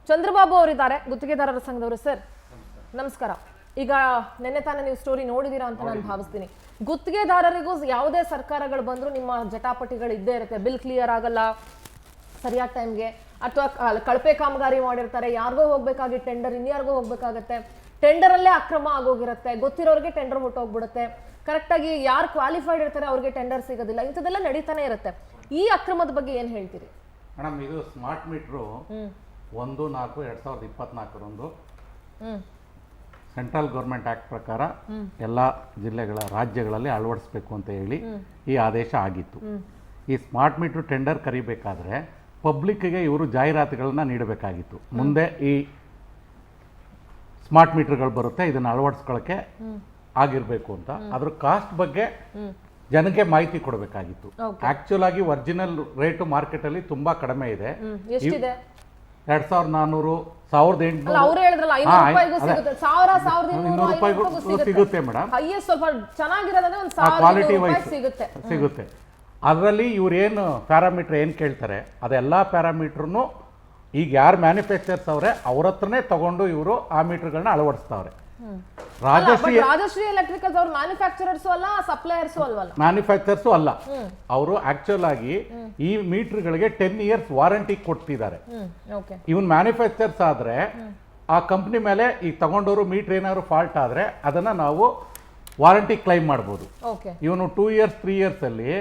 ಚಂದ್ರಬಾಬು ಅವರಿದ್ದಾರೆ, ಗುತ್ತಿಗೆದಾರರ ಸಂಘದವರು. ಸರ್ ನಮಸ್ಕಾರ. ಈಗ ನಿನ್ನೆ ತಾನೇ ನೀವು ಸ್ಟೋರಿ ನೋಡಿದೀರಾ ಅಂತ ನಾನು ಭಾವಿಸ್ತೀನಿ. ಗುತ್ತಿಗೆದಾರರಿಗೂ ಯಾವುದೇ ಸರ್ಕಾರಗಳು ಬಂದರೂ ನಿಮ್ಮ ಜಟಾಪಟಿಗಳು ಇದ್ದೇ ಇರುತ್ತೆ. ಬಿಲ್ ಕ್ಲಿಯರ್ ಆಗಲ್ಲ ಸರಿಯಾದ ಟೈಮ್ಗೆ, ಅಥವಾ ಕಳಪೆ ಕಾಮಗಾರಿ ಮಾಡಿರ್ತಾರೆ, ಯಾರಿಗೋ ಹೋಗ್ಬೇಕಾಗಿ ಟೆಂಡರ್ ಇನ್ಯಾರಿಗೋ ಹೋಗ್ಬೇಕಾಗತ್ತೆ, ಟೆಂಡರಲ್ಲೇ ಅಕ್ರಮ ಆಗೋಗಿರುತ್ತೆ, ಗೊತ್ತಿರೋರಿಗೆ ಟೆಂಡರ್ ಹೊಟ್ಟೋಗ್ಬಿಡುತ್ತೆ, ಕರೆಕ್ಟಾಗಿ ಯಾರು ಕ್ವಾಲಿಫೈಡ್ ಇರ್ತಾರೆ ಅವ್ರಿಗೆ ಟೆಂಡರ್ ಸಿಗೋದಿಲ್ಲ, ಇಂಥದ್ದೆಲ್ಲ ನಡೀತಾನೆ ಇರುತ್ತೆ. ಈ ಅಕ್ರಮದ ಬಗ್ಗೆ ಏನು ಹೇಳ್ತೀರಿ ಮೇಡಮ್? ಇದು smart meter 1/4/2024 central government act ಪ್ರಕಾರ ಎಲ್ಲ ಜಿಲ್ಲೆಗಳ ರಾಜ್ಯಗಳಲ್ಲಿ ಅಳವಡಿಸಬೇಕು ಅಂತ ಹೇಳಿ ಈ ಆದೇಶ ಆಗಿತ್ತು. ಈ ಸ್ಮಾರ್ಟ್ ಮೀಟ್ರ್ ಟೆಂಡರ್ ಕರಿಬೇಕಾದ್ರೆ ಪಬ್ಲಿಕ್ಗೆ ಇವರು ಜಾಹೀರಾತುಗಳನ್ನ ನೀಡಬೇಕಾಗಿತ್ತು. ಮುಂದೆ ಈ ಸ್ಮಾರ್ಟ್ ಮೀಟರ್ಗಳು ಬರುತ್ತೆ, ಇದನ್ನು ಅಳವಡಿಸ್ಕೊಳ್ಳೋಕ್ಕೆ ಆಗಿರಬೇಕು ಅಂತ. ಅದ್ರ ಕಾಸ್ಟ್ ಬಗ್ಗೆ ಜನಕ್ಕೆ ಮಾಹಿತಿ ಕೊಡಬೇಕಾಗಿತ್ತು. ಆಕ್ಚುಲ್ ಆಗಿ ಒರಿಜಿನಲ್ ರೇಟು ಮಾರ್ಕೆಟಲ್ಲಿ ತುಂಬಾ ಕಡಿಮೆ ಇದೆ. 2400, 1800 ಸಿಗುತ್ತೆ ಮೇಡಮ್. ಕ್ವಾಲಿಟಿ ವೈಸ್ ಸಿಗುತ್ತೆ. ಅದರಲ್ಲಿ ಇವ್ರೇನು ಪ್ಯಾರಾಮೀಟರ್ ಏನು ಕೇಳ್ತಾರೆ ಅದೆಲ್ಲ ಪ್ಯಾರಾಮೀಟರ್ನು ಈಗ ಯಾರು ಮ್ಯಾನುಫ್ಯಾಕ್ಚರ್ಸ್ ಅವರೇ ಅವ್ರ ಹತ್ರನೇ ತಗೊಂಡು ಇವರು ಆ ಮೀಟರ್ಗಳನ್ನ ಅಳವಡಿಸ್ತಾವ್ರೆ. ರಾಜಶ್ರೀ ಎಲೆಕ್ಟ್ರಿಕಲ್ಸ್ ಅವರು ಮ್ಯಾನುಫ್ಯಾಕ್ಚರರ್ಸ್ ಅಲ್ಲ, ಸಪ್ಲೈಯರ್ಸ್ ಅಲ್ವಲ್ಲ, ಮ್ಯಾನುಫ್ಯಾಕ್ಚರ್ಸ್ ಅಲ್ಲ. ಅವರು ಆಕ್ಚುಲ್ ಆಗಿ ಈ ಮೀಟರ್ಗಳಿಗೆ 10 years ವಾರಂಟಿ ಕೊಡ್ತಿದ್ದಾರೆ. ಇವನ್ ಮ್ಯಾನುಫ್ಯಾಕ್ಚರ್ಸ್ ಆದ್ರೆ ಆ ಕಂಪ್ನಿ ಮೇಲೆ ಈಗ ತಗೊಂಡವರು ಮೀಟರ್ ಏನಾದ್ರು ಫಾಲ್ಟ್ ಆದ್ರೆ ಅದನ್ನ ನಾವು ವಾರಂಟಿ ಕ್ಲೈಮ್ ಮಾಡ್ಬೋದು. ಇವನು 2 years 3 years ಅಲ್ಲಿ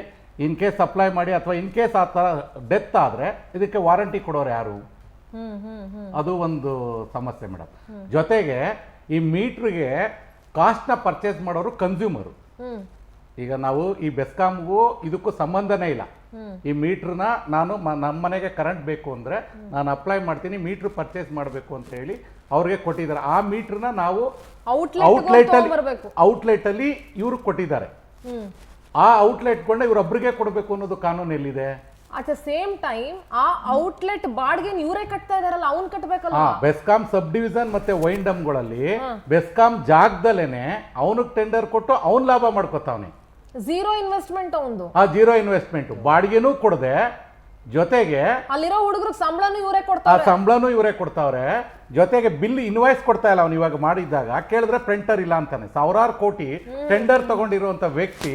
ಇನ್ ಕೇಸ್ ಅಪ್ಲೈ ಮಾಡಿ ಅಥವಾ ಇನ್ ಕೇಸ್ ಆ ತರ ಡೆತ್ ಆದ್ರೆ ಇದಕ್ಕೆ ವಾರಂಟಿ ಕೊಡೋರು ಯಾರು? ಅದು ಒಂದು ಸಮಸ್ಯೆ ಮೇಡಮ್. ಜೊತೆಗೆ ಈ ಮೀಟ್ರಿಗೆ ಕಾಸ್ಟ್ನ ಪರ್ಚೇಸ್ ಮಾಡೋರು ಕನ್ಸ್ಯೂಮರು. ಈಗ ನಾವು ಈ ಬೆಸ್ಕಾಮ್ಗೂ ಇದಕ್ಕೂ ಸಂಬಂಧನೇ ಇಲ್ಲ. ಈ ಮೀಟ್ರನ್ನ ನಾನು ನಮ್ಮ ಮನೆಗೆ ಕರೆಂಟ್ ಬೇಕು ಅಂದ್ರೆ ನಾನು ಅಪ್ಲೈ ಮಾಡ್ತೀನಿ, ಮೀಟ್ರ್ ಪರ್ಚೇಸ್ ಮಾಡಬೇಕು ಅಂತ ಹೇಳಿ ಅವ್ರಿಗೆ ಕೊಟ್ಟಿದ್ದಾರೆ. ಆ ಮೀಟ್ರನ್ನ ನಾವು ಔಟ್ಲೆಟ್ ಅಲ್ಲಿ ಇವ್ರು ಕೊಟ್ಟಿದ್ದಾರೆ. ಆ ಔಟ್ಲೆಟ್ಗಳನ್ನ ಇವ್ರೊಬ್ರಿಗೆ ಕೊಡಬೇಕು ಅನ್ನೋದು ಕಾನೂನು ಎಲ್ಲಿದೆ? ಅಟ್ ದ ಸೇಮ್ ಟೈಮ್ ಆ ಔಟ್ಲೆಟ್ ಬಾಡಿಗೆ ಇವರೇ ಕಟ್ತಾ ಇದಾರಲ್ಲ, ಅವ್ನ್ ಕಟ್ಟಬೇಕಲ್ಲ. ಬೆಸ್ಕಾಂ ಸಬ್ ಡಿವಿಷನ್ ಮತ್ತೆ ವೈಂಡಮ್ಗಳಲ್ಲಿ ಬೆಸ್ಕಾಂ ಜಾಗದಲ್ಲೇನೆ ಅವನಿಗೆ ಟೆಂಡರ್ ಕೊಟ್ಟು ಅವ್ನ್ ಲಾಭ ಮಾಡ್ಕೊತಾವನೆ. ಝೀರೋ ಇನ್ವೆಸ್ಟ್ಮೆಂಟ್ ಅವಂದು. ಝೀರೋ ಇನ್ವೆಸ್ಟ್ಮೆಂಟ್, ಬಾಡಿಗೆನೂ ಕೊಡದೆ, ಜೊತೆಗೆ ಅಲ್ಲಿರೋ ಹುಡುಗರು ಸಂಬಳನೂ ಇವರೇ ಕೊಡ್ತಾರೆ. ಸಂಬಳನೂ ಇವರೇ ಕೊಡ್ತಾವ್ರೆ. ಜೊತೆಗೆ ಬಿಲ್ ಇನ್ವಾಯ್ಸ್ ಕೊಡ್ತಾ ಇಲ್ಲ. ಅವ್ನು ಇವಾಗ ಮಾಡಿದಾಗ ಕೇಳಿದ್ರೆ ಪ್ರಿಂಟರ್ ಇಲ್ಲ ಅಂತಾನೆ. 1000 ಕೋಟಿ ಟೆಂಡರ್ ತಗೊಂಡಿರುವಂತ ವ್ಯಕ್ತಿ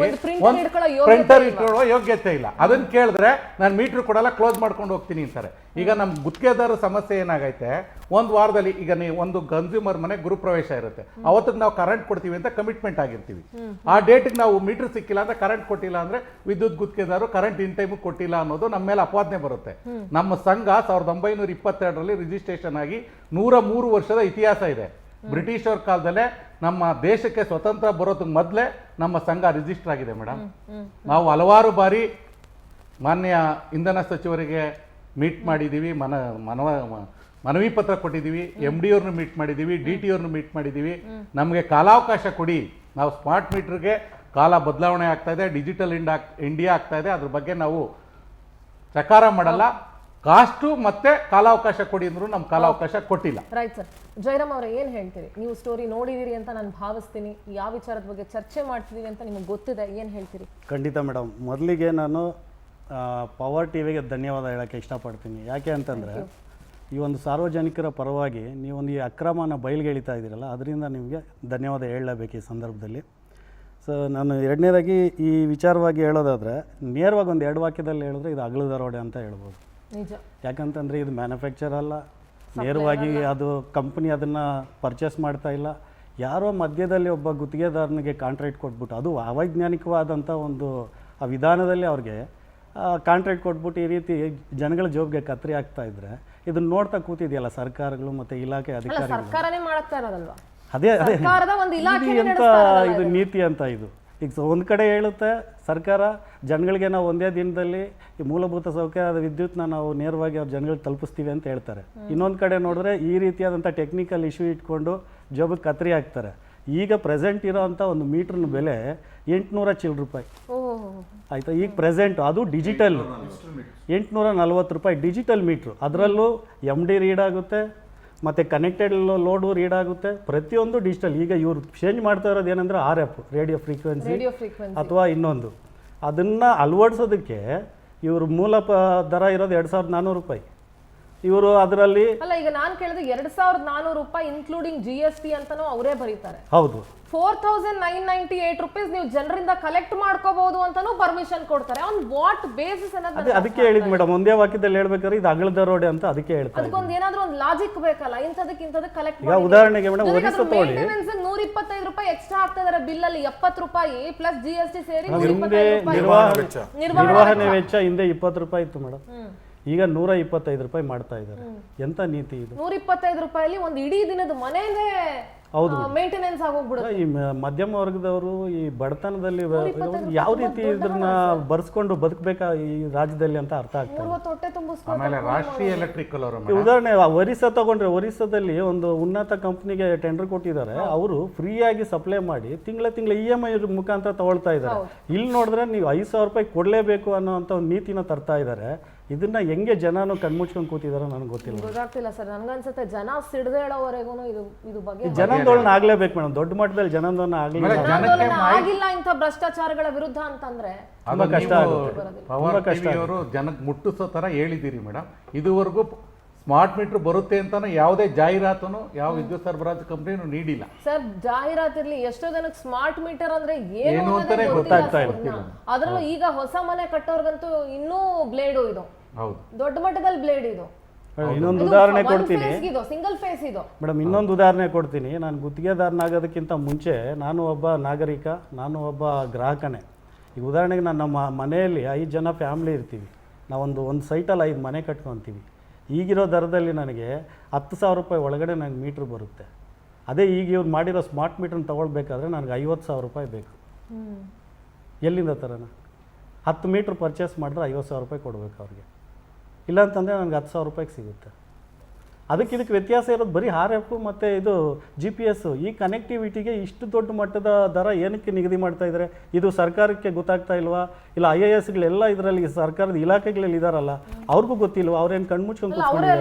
ಪ್ರಿಂಟರ್ ಇಟ್ಕೊಳ್ಳೋ ಯೋಗ್ಯತೆ ಇಲ್ಲ. ಅದನ್ನ ಕೇಳಿದ್ರೆ ನಾನು ಮೀಟರ್ ಕೊಡಲ್ಲ, ಕ್ಲೋಸ್ ಮಾಡ್ಕೊಂಡು ಹೋಗ್ತೀನಿ ಅಂತಾರೆ. ಈಗ ನಮ್ ಗುತ್ತಿಗೆದಾರ ಸಮಸ್ಯೆ ಏನಾಗೈತೆ, ಒಂದು ವಾರದಲ್ಲಿ ಈಗ ನೀವು ಒಂದು ಕನ್ಸ್ಯೂಮರ್ ಮನೆ ಗೃಹಪ್ರವೇಶ ಇರುತ್ತೆ, ಅವತ್ತಿಗೆ ನಾವು ಕರೆಂಟ್ ಕೊಡ್ತೀವಿ ಅಂತ ಕಮಿಟ್ಮೆಂಟ್ ಆಗಿರ್ತೀವಿ. ಆ ಡೇಟ್ಗೆ ನಾವು ಮೀಟರ್ ಸಿಕ್ಕಿಲ್ಲ ಅಂದ್ರೆ, ಕರೆಂಟ್ ಕೊಟ್ಟಿಲ್ಲ ಅಂದ್ರೆ ವಿದ್ಯುತ್ ಗುತ್ತಿಗೆದಾರರು ಕರೆಂಟ್ ಇನ್ ಟೈಮ್ ಕೊಟ್ಟಿಲ್ಲ ಅನ್ನೋದು ನಮ್ಮ ಮೇಲೆ ಅಪವಾದನೆ ಬರುತ್ತೆ. ನಮ್ಮ ಸಂಘ 1922ರಲ್ಲಿ ರಿಜಿಸ್ಟ್ರೇಷನ್ ಆಗಿ 103 ವರ್ಷದ ಇತಿಹಾಸ ಇದೆ. ಬ್ರಿಟಿಷರ ಕಾಲದಲ್ಲೇ ನಮ್ಮ ದೇಶಕ್ಕೆ ಸ್ವತಂತ್ರ ಬರೋದಕ್ಕೆ ಮೊದಲೇ ನಮ್ಮ ಸಂಘ ರಿಜಿಸ್ಟರ್ ಆಗಿದೆ ಮೇಡಮ್. ನಾವು ಹಲವಾರು ಬಾರಿ ಮಾನ್ಯ ಇಂಧನ ಸಚಿವರಿಗೆ ಮೀಟ್ ಮಾಡಿದ್ದೀವಿ, ಮನವಿ ಪತ್ರ ಕೊಟ್ಟಿದ್ದೀವಿ, MD ಅವ್ರನ್ನ ಮೀಟ್ ಮಾಡಿದ್ದೀವಿ, DT ಅವ್ರನ್ನ ಮೀಟ್ ಮಾಡಿದ್ದೀವಿ. ನಮಗೆ ಕಾಲಾವಕಾಶ ಕೊಡಿ, ನಾವು ಸ್ಮಾರ್ಟ್ ಮೀಟರ್ಗೆ ಕಾಲ ಬದಲಾವಣೆ ಆಗ್ತಾ ಇದೆ, ಡಿಜಿಟಲ್ ಇಂಡಿಯಾ ಆಗ್ತಾ ಇದೆ, ಅದ್ರ ಬಗ್ಗೆ ನಾವು ಸಕಾರ ಮಾಡಲ್ಲ, ಕಾಸ್ಟು ಮತ್ತೆ ಕಾಲಾವಕಾಶ ಕೊಡಿ ಅಂದ್ರು ನಮ್ಗೆ ಕಾಲಾವಕಾಶ ಕೊಟ್ಟಿಲ್ಲ. Right sir. ಜಯರಾಮ್ ಅವರೇ ಏನು ಹೇಳ್ತೀರಿ? ನೀವು ಸ್ಟೋರಿ ನೋಡಿದಿರಿ ಅಂತ ನಾನು ಭಾವಿಸ್ತೀನಿ, ಯಾವ ವಿಚಾರದ ಬಗ್ಗೆ ಚರ್ಚೆ ಮಾಡ್ತಿದ್ದೀವಿ ಅಂತ ನಿಮಗೆ ಗೊತ್ತಿದೆ, ಏನು ಹೇಳ್ತೀರಿ? ಖಂಡಿತ ಮೇಡಮ್. ಮೊದಲಿಗೆ ನಾನು ಪವರ್ ಟಿವಿಗೆ ಧನ್ಯವಾದ ಹೇಳೋಕ್ಕೆ ಇಷ್ಟಪಡ್ತೀನಿ. ಯಾಕೆ ಅಂತಂದರೆ ಈ ಒಂದು ಸಾರ್ವಜನಿಕರ ಪರವಾಗಿ ನೀವೊಂದು ಈ ಅಕ್ರಮನ ಬಯಲ್ಗೆಳಿತಾ ಇದ್ದೀರಲ್ಲ, ಅದರಿಂದ ನಿಮಗೆ ಧನ್ಯವಾದ ಹೇಳಲೇಬೇಕು ಈ ಸಂದರ್ಭದಲ್ಲಿ. ಸೊ ನಾನು ಎರಡನೇದಾಗಿ ಈ ವಿಚಾರವಾಗಿ ಹೇಳೋದಾದರೆ ನೇರವಾಗಿ ಒಂದು 2 ವಾಕ್ಯದಲ್ಲಿ ಹೇಳಿದ್ರೆ ಇದು ಅಗಲು ದರೋಡೆ ಅಂತ ಹೇಳ್ಬೋದು. ಯಾಕಂತಂದರೆ ಇದು ಮ್ಯಾನುಫ್ಯಾಕ್ಚರ್ ಅಲ್ಲ, ನೇರವಾಗಿ ಅದು ಕಂಪ್ನಿ ಅದನ್ನು ಪರ್ಚೇಸ್ ಮಾಡ್ತಾ ಇಲ್ಲ. ಯಾರೋ ಮಧ್ಯದಲ್ಲಿ ಒಬ್ಬ ಗುತ್ತಿಗೆದಾರನಿಗೆ ಕಾಂಟ್ರಾಕ್ಟ್ ಕೊಟ್ಬಿಟ್ಟು, ಅದು ಅವೈಜ್ಞಾನಿಕವಾದಂಥ ಒಂದು ಆ ವಿಧಾನದಲ್ಲಿ ಅವ್ರಿಗೆ ಕಾಂಟ್ರಾಕ್ಟ್ ಕೊಟ್ಬಿಟ್ಟು ಈ ರೀತಿ ಜನಗಳ ಜೋಬ್ಗೆ ಕತ್ತರಿ ಆಗ್ತಾ ಇದ್ರೆ ಇದನ್ನ ನೋಡ್ತಾ ಕೂತಿದೆಯಲ್ಲ ಸರ್ಕಾರಗಳು ಮತ್ತು ಇಲಾಖೆ ಅಧಿಕಾರಿಗಳು. ಅದೇ ಎಂತ ಇದು ನೀತಿ ಅಂತ ಇದು. ಈಗ ಒಂದು ಕಡೆ ಹೇಳುತ್ತೆ ಸರ್ಕಾರ ಜನಗಳಿಗೆ ನಾವು ಒಂದೇ ದಿನದಲ್ಲಿ ಈ ಮೂಲಭೂತ ಸೌಕರ್ಯ ವಿದ್ಯುತ್ನ ನಾವು ನೇರವಾಗಿ ಅವ್ರ ಜನಗಳಿಗೆ ತಲುಪಿಸ್ತೀವಿ ಅಂತ ಹೇಳ್ತಾರೆ. ಇನ್ನೊಂದು ಕಡೆ ನೋಡಿದ್ರೆ ಈ ರೀತಿಯಾದಂಥ ಟೆಕ್ನಿಕಲ್ ಇಶ್ಯೂ ಇಟ್ಕೊಂಡು ಜೋಬಿಗೆ ಕತ್ತರಿ ಹಾಕ್ತಾರೆ. ಈಗ ಪ್ರೆಸೆಂಟ್ ಇರೋವಂಥ ಒಂದು ಮೀಟ್ರನ ಬೆಲೆ 800 ಚಿಲ್ಲರೆ ರೂಪಾಯಿ ಆಯಿತಾ. ಈಗ ಪ್ರೆಸೆಂಟ್ ಅದು ಡಿಜಿಟಲ್ 840 ರೂಪಾಯಿ ಡಿಜಿಟಲ್ ಮೀಟ್ರು. ಅದರಲ್ಲೂ MD ರೀಡ್ ಆಗುತ್ತೆ ಮತ್ತು ಕನೆಕ್ಟೆಡ್ ಲೋಡು ರೀಡ್ ಆಗುತ್ತೆ, ಪ್ರತಿಯೊಂದು ಡಿಜಿಟಲ್. ಈಗ ಇವರು ಚೇಂಜ್ ಮಾಡ್ತಾ ಇರೋದು ಏನಂದರೆ RF ರೇಡಿಯೋ ಫ್ರೀಕ್ವೆನ್ಸಿ ಅಥವಾ ಇನ್ನೊಂದು. ಅದನ್ನು ಅಳವಡಿಸೋದಕ್ಕೆ ಇವರು ಮೂಲ ದರ ಇರೋದು 2400 ರೂಪಾಯಿ. ಇವರು ಅದರಲ್ಲಿ ಅಲ್ಲ ಈಗ ನಾನ್ ಕೇಳಿದ್ರೆ 2,400 ರೂಪಾಯಿ ಇನ್ಕ್ಲೂಡಿಂಗ್ GST ಅಂತಾನು ಅವರೇ ಬರೀತಾರೆ. ಹೌದು 4,998 ರೂಪೀಸ್ ನೀವು ಜನರಿಂದ ಕಲೆಕ್ಟ್ ಮಾಡ್ಕೋಬಹುದು ಅಂತಾನು ಪರ್ಮಿಷನ್ ಕೊಡ್ತಾರೆ. ಆನ್ ವಾಟ್ ಬೇಸಿಸ್ ಅನ್ನೋದು ಅದಕ್ಕೆ ಹೇಳಿದ್ ಮೇಡಮ್, ಒಂದೇ ವಾಕ್ಯದಲ್ಲಿ ಹೇಳ್ಬೇಕಾದ್ರೆ ಇದು ಅಗಲದ ರೋಡ್ ಅಂತ ಅದಕ್ಕೆ ಹೇಳ್ತಾರೆ. ಅದಕ್ಕೊಂದು ಏನಾದ್ರೂ ಒಂದು ಲಾಜಿಕ್ ಬೇಕಲ್ಲ. ಇಂಥದಕ್ಕೆ ಕಲೆಕ್ಟ್ ಈಗ ಉದಾಹರಣೆಗೆ ಮೇಡಮ್ ಒರಿಸ್ಸಾ ತಗೊಳ್ಳಿ, 125 ರೂಪಾಯಿ ಎಕ್ಸ್ಟ್ರಾ ಆಗ್ತಾ ಇದಾರೆ ಬಿಲ್ ಅಲ್ಲಿ. 70 ರೂಪಾಯಿ ಪ್ಲಸ್ GST ಸೇರಿ ಹಿಂದೆ 125 ನಿರ್ವಹಣೆ ವೆಚ್ಚ ಹಿಂದೆ 20 ರೂಪಾಯಿ ಇತ್ತು ಮೇಡಮ್, ಈಗ 125 ರೂಪಾಯಿ ಮಾಡ್ತಾ ಇದ್ದಾರೆ. ಎಂತ ನೀತಿ ಇದು? 125 ರೂಪಾಯಲ್ಲಿ ಒಂದು ಇಡೀ ದಿನದ ಮನೆನೇ ಮೇಂಟೆನೆನ್ಸ್ ಆಗೋಗ್ಬಿಡುತ್ತೆ. ಈ ಮಧ್ಯಮ ವರ್ಗದವರು ಈ ಬಡತನದಲ್ಲಿ ಯಾವ ರೀತಿ ಇದನ್ನ ಬರ್ಸ್ಕೊಂಡು ಬದುಕಬೇಕಾ ಈ ರಾಜ್ಯದಲ್ಲಿ ಅಂತ ಅರ್ಥ ಆಗ್ತದೆ. ಆಮೇಲೆ ರಾಷ್ಟ್ರೀಯ ಎಲೆಕ್ಟ್ರಿಕಲ್ ಅವರು ಉದಾಹರಣೆ ಒರಿಸ್ಸಾ ತಗೊಂಡ್ರೆ, ಒರಿಸ್ಸಾದಲ್ಲಿ ಒಂದು ಉನ್ನತ ಕಂಪ್ನಿಗೆ ಟೆಂಡರ್ ಕೊಟ್ಟಿದ್ದಾರೆ, ಅವರು ಫ್ರೀಯಾಗಿ ಸಪ್ಲೈ ಮಾಡಿ ತಿಂಗಳ EMI ಮುಖಾಂತರ ತಗೊಳ್ತಾ ಇದ್ದಾರೆ. ಇಲ್ಲಿ ನೋಡಿದ್ರೆ ನೀವು 5,000 ರೂಪಾಯಿ ಕೊಡ್ಲೇಬೇಕು ಅನ್ನೋಂಥ ಒಂದು ನೀತಿನ ತರ್ತಾ ಇದ್ದಾರೆ. ಇದನ್ನ ಹೆಂಗೆ ಜನನು ಕಣ್ಮುಚ್ಕೊಂಡು ಕೂತಿದಾರೋ ನನಗೆ ಗೊತ್ತಾಗ್ತಿಲ್ಲ ಸರ್. ನನ್ಗನ್ಸುತ್ತೆ ಜನ ಸಿಡ್ದೇಳೋವರೆಗೂ ಇದು ಬಗ್ಗೆ ಜನಾಂದೋಲನ ಆಗ್ಲೇಬೇಕು ಮೇಡಮ್. ದೊಡ್ಡ ಮಟ್ಟದಲ್ಲಿ ಜನಾಂದೋಲನ ಆಗಿಲ್ಲ ಇಂಥ ಭ್ರಷ್ಟಾಚಾರಗಳ ವಿರುದ್ಧ ಅಂತಂದ್ರೆ ತುಂಬಾ ಕಷ್ಟ ಆಗುತ್ತೆ. ಪವರ್ ಟಿವಿಯವರು ಜನಕ್ಕೆ ಮುಟ್ಟಿಸೋ ತರ ಹೇಳಿದ್ದೀರಿ ಮೇಡಮ್. ಇದುವರೆಗೂ ಸ್ಮಾರ್ಟ್ ಮೀಟರ್ ಬರುತ್ತೆ ಅಂತಾನು ಯಾವುದೇ ಜಾಹೀರಾತನು ಯಾವ ವಿದ್ಯುತ್ ಸರಬರಾಜು ಕಂಪನಿನೂ ನೀಡಿಲ್ಲ ಸರ್. ಜಾಹೀರಾತಿರ್ಲಿ ಎಷ್ಟೋ ಜನಕ್ಕೆ ಸ್ಮಾರ್ಟ್ ಮೀಟರ್ ಅಂದ್ರೆ ಏನು ಅಂತಾನೆ ಗೊತ್ತಾಗ್ತಾ ಇಲ್ಲ. ಅದ್ರಲ್ಲೂ ಈಗ ಹೊಸ ಮನೆ ಕಟ್ಟೋರ್ಗಂತೂ ಇನ್ನೂ ಬ್ಲೇಡು ಇದು, ಹೌದು ದೊಡ್ಡ ಮಟ್ಟದಲ್ಲಿ ಬ್ಲೇಡ್ ಇದು. ಇನ್ನೊಂದು ಉದಾಹರಣೆ ಕೊಡ್ತೀನಿ ಸಿಂಗಲ್ ಫೇಸ್ ಇದು ಮೇಡಮ್. ಇನ್ನೊಂದು ಉದಾಹರಣೆ ಕೊಡ್ತೀನಿ. ನಾನು ಗುತ್ತಿಗೆದಾರನಾಗೋದಕ್ಕಿಂತ ಮುಂಚೆ ನಾನು ಒಬ್ಬ ನಾಗರಿಕ, ನಾನು ಒಬ್ಬ ಗ್ರಾಹಕನೇ. ಈಗ ಉದಾಹರಣೆಗೆ ನಾನು ನಮ್ಮ ಮನೆಯಲ್ಲಿ 5 ಜನ ಫ್ಯಾಮಿಲಿ ಇರ್ತೀವಿ. ನಾವೊಂದು ಸೈಟಲ್ಲಿ 5 ಮನೆ ಕಟ್ಕೊತೀವಿ. ಈಗಿರೋ ದರದಲ್ಲಿ ನನಗೆ 10,000 ರೂಪಾಯಿ ಒಳಗಡೆ ನನಗೆ ಮೀಟ್ರ್ ಬರುತ್ತೆ. ಅದೇ ಈಗ ಇವ್ರು ಮಾಡಿರೋ ಸ್ಮಾರ್ಟ್ ಮೀಟ್ರನ್ನ ತೊಗೊಳ್ಬೇಕಾದ್ರೆ ನನಗೆ 50,000 ರೂಪಾಯಿ ಬೇಕು. ಎಲ್ಲಿಂದ ತರೋಣ? 10 ಮೀಟ್ರ್ ಪರ್ಚೇಸ್ ಮಾಡಿದ್ರೆ 50,000 ರೂಪಾಯಿ ಕೊಡಬೇಕು ಅವ್ರಿಗೆ. ಇಲ್ಲಾಂತಂದರೆ ನನಗೆ 10,000 ರೂಪಾಯಿಗೆ ಸಿಗುತ್ತೆ. ಇದಕ್ಕೆ ವ್ಯತ್ಯಾಸ ಇರೋದು ಬರೀ RF ಮತ್ತು ಇದು GPS. ಈ ಕನೆಕ್ಟಿವಿಟಿಗೆ ಇಷ್ಟು ದೊಡ್ಡ ಮಟ್ಟದ ದರ ಏನಕ್ಕೆ ನಿಗದಿ ಮಾಡ್ತಾ ಇದ್ದಾರೆ? ಇದು ಸರ್ಕಾರಕ್ಕೆ ಗೊತ್ತಾಗ್ತಾ ಇಲ್ವಾ? ಇಲ್ಲ IASಗಳೆಲ್ಲ ಇದರಲ್ಲಿ ಸರ್ಕಾರದ ಇಲಾಖೆಗಳಲ್ಲಿ ಇದಾರಲ್ಲ, ಅವ್ರಿಗೂ ಗೊತ್ತಿಲ್ವಾ? ಅವ್ರೇನು ಕಣ್ಮುಚ್ಕೊಂಡು